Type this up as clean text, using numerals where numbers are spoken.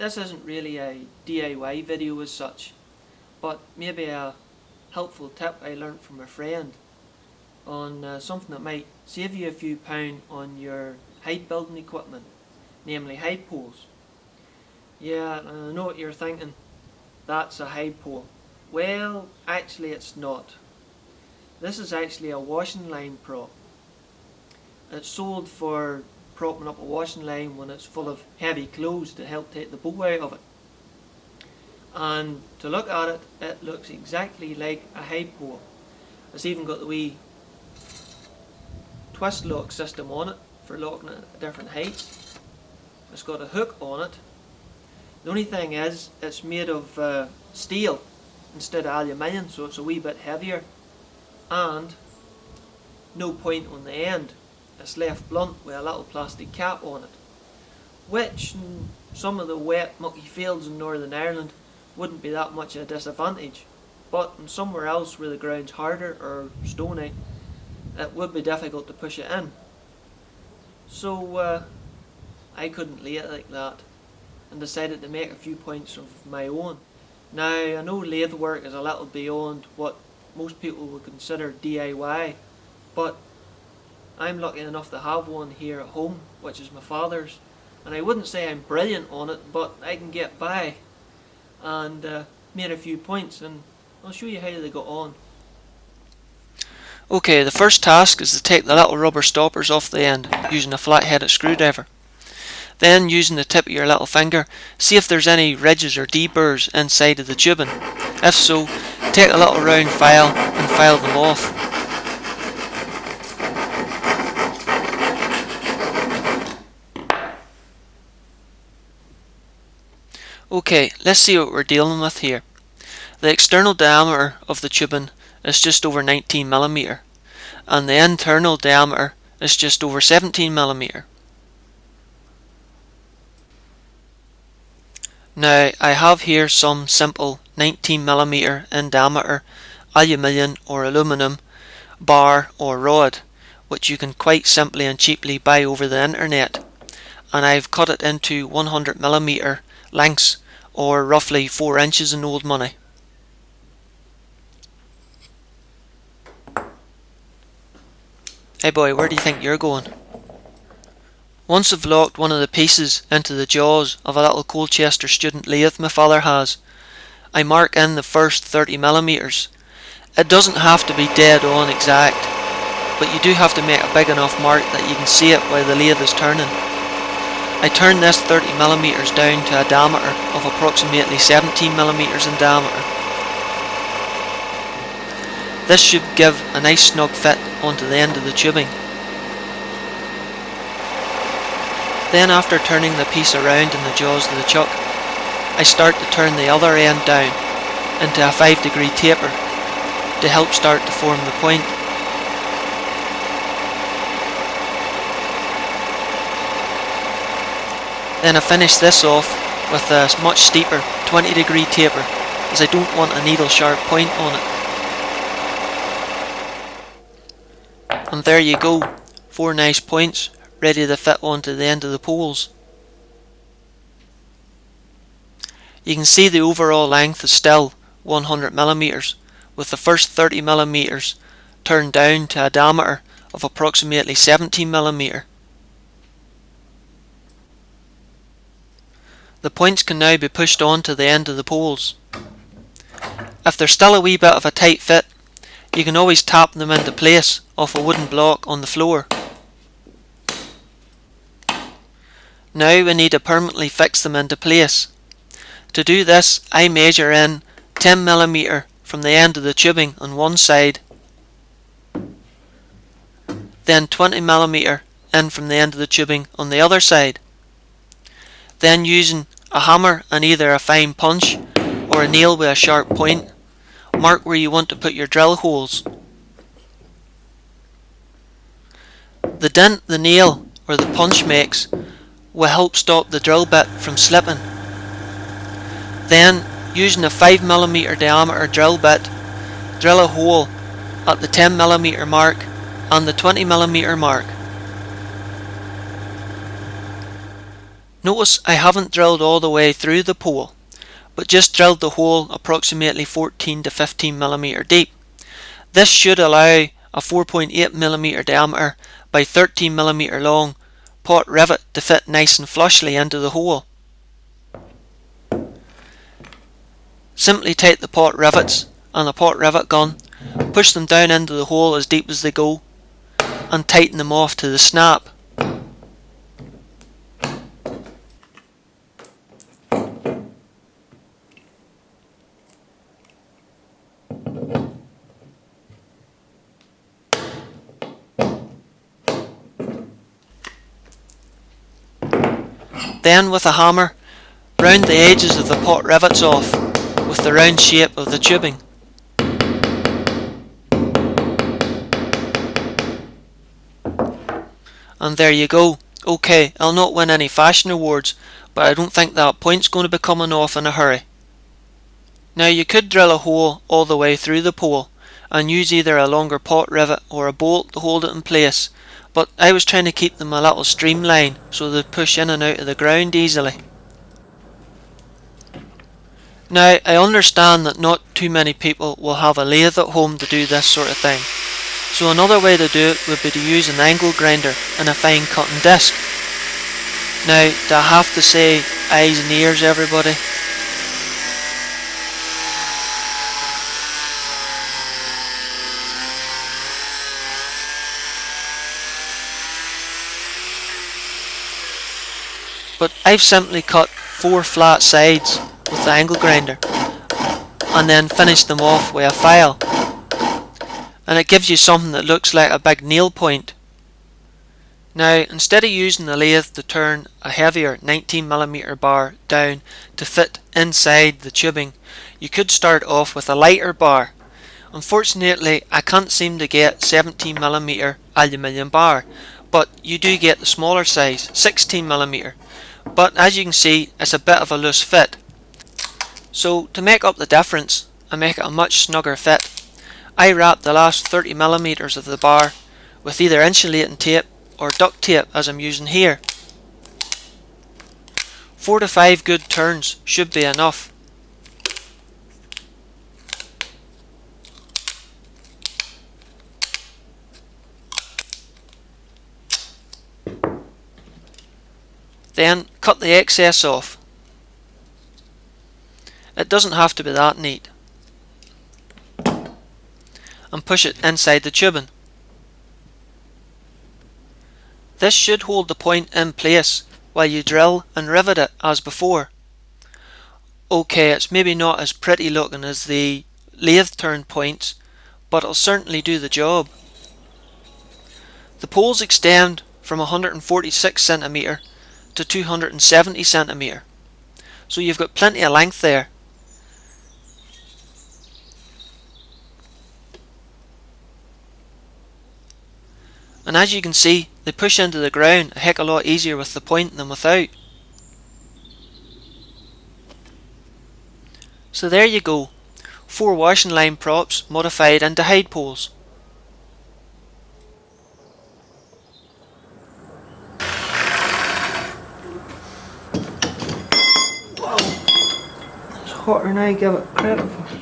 this isn't really a DIY video as such, but maybe a helpful tip I learnt from a friend on something that might save you a few pound on your height building equipment, namely height poles. Yeah, I know what you're thinking, that's a height pole. Well, actually it's not. This is actually a washing line prop. It's sold for propping up a washing line when it's full of heavy clothes to help take the bow out of it. And to look at it, it looks exactly like a height pole. It's even got the wee twist lock system on it for locking it at different heights. It's got a hook on it. The only thing is, it's made of steel instead of aluminium, so it's a wee bit heavier, and no point on the end. It's left blunt with a little plastic cap on it, which in some of the wet mucky fields in Northern Ireland wouldn't be that much of a disadvantage, but in somewhere else where the ground's harder or stony, it would be difficult to push it in. So I couldn't lay it like that and decided to make a few points of my own. Now, I know lathe work is a little beyond what most people would consider DIY, but I'm lucky enough to have one here at home, which is my father's, and I wouldn't say I'm brilliant on it, but I can get by, and made a few points, and I'll show you how they got on. Okay, the first task is to take the little rubber stoppers off the end using a flat-headed screwdriver. Then, using the tip of your little finger, see if there's any ridges or deburrs inside of the tubing. If so, take a little round file and file them off. Okay, let's see what we're dealing with here. The external diameter of the tubing is just over 19mm, and the internal diameter is just over 17mm. Now, I have here some simple 19mm in diameter aluminium or aluminum bar or rod, which you can quite simply and cheaply buy over the internet, and I've cut it into 100mm lengths, or roughly 4 inches in old money. Hey boy, where do you think you're going? Once I've locked one of the pieces into the jaws of a little Colchester student lathe my father has, I mark in the first 30mm. It doesn't have to be dead on exact, but you do have to make a big enough mark that you can see it while the lathe is turning. I turn this 30mm down to a diameter of approximately 17mm in diameter. This should give a nice snug fit onto the end of the tubing. Then, after turning the piece around in the jaws of the chuck, I start to turn the other end down into a 5-degree taper to help start to form the point. Then I finish this off with a much steeper 20-degree taper, as I don't want a needle sharp point on it. And there you go, 4 nice points ready to fit onto the end of the poles. You can see the overall length is still 100mm, with the first 30mm turned down to a diameter of approximately 17mm. The points can now be pushed on to the end of the poles. If there's still a wee bit of a tight fit, you can always tap them into place off a wooden block on the floor. Now we need to permanently fix them into place. To do this, I measure in 10mm from the end of the tubing on one side, then 20mm in from the end of the tubing on the other side. Then, using a hammer and either a fine punch or a nail with a sharp point, mark where you want to put your drill holes. The dent the nail or the punch makes will help stop the drill bit from slipping. Then, using a 5mm diameter drill bit, drill a hole at the 10mm mark and the 20mm mark. Notice I haven't drilled all the way through the pole, but just drilled the hole approximately 14 to 15mm deep. This should allow a 4.8mm diameter by 13mm long pot rivet to fit nice and flushly into the hole. Simply take the pot rivets and the pot rivet gun, push them down into the hole as deep as they go, and tighten them off to the snap. Then with a hammer, round the edges of the pot rivets off with the round shape of the tubing. And there you go. Okay, I'll not win any fashion awards, but I don't think that point's going to be coming off in a hurry. Now you could drill a hole all the way through the pole and use either a longer pot rivet or a bolt to hold it in place, but I was trying to keep them a little streamlined so they'd push in and out of the ground easily. Now I understand that not too many people will have a lathe at home to do this sort of thing, so another way to do it would be to use an angle grinder and a fine cutting disc. Now, do I have to say eyes and ears, everybody? But I've simply cut 4 flat sides with the angle grinder and then finished them off with a file, and it gives you something that looks like a big nail point. Now, instead of using the lathe to turn a heavier 19mm bar down to fit inside the tubing, you could start off with a lighter bar. Unfortunately, I can't seem to get 17mm aluminium bar, but you do get the smaller size, 16mm. But as you can see, it's a bit of a loose fit. So to make up the difference and make it a much snugger fit, I wrap the last 30mm of the bar with either insulating tape or duct tape as I'm using here. 4 to 5 good turns should be enough. Then cut the excess off. It doesn't have to be that neat. And push it inside the tubing. This should hold the point in place while you drill and rivet it as before. Okay, it's maybe not as pretty looking as the lathe turned points, but it'll certainly do the job. The poles extend from 146cm to 270cm, so you've got plenty of length there. And as you can see, they push into the ground a heck of a lot easier with the point than without. So there you go, 4 washing line props modified into hide poles. Wow, it's hotter than I give it credit for.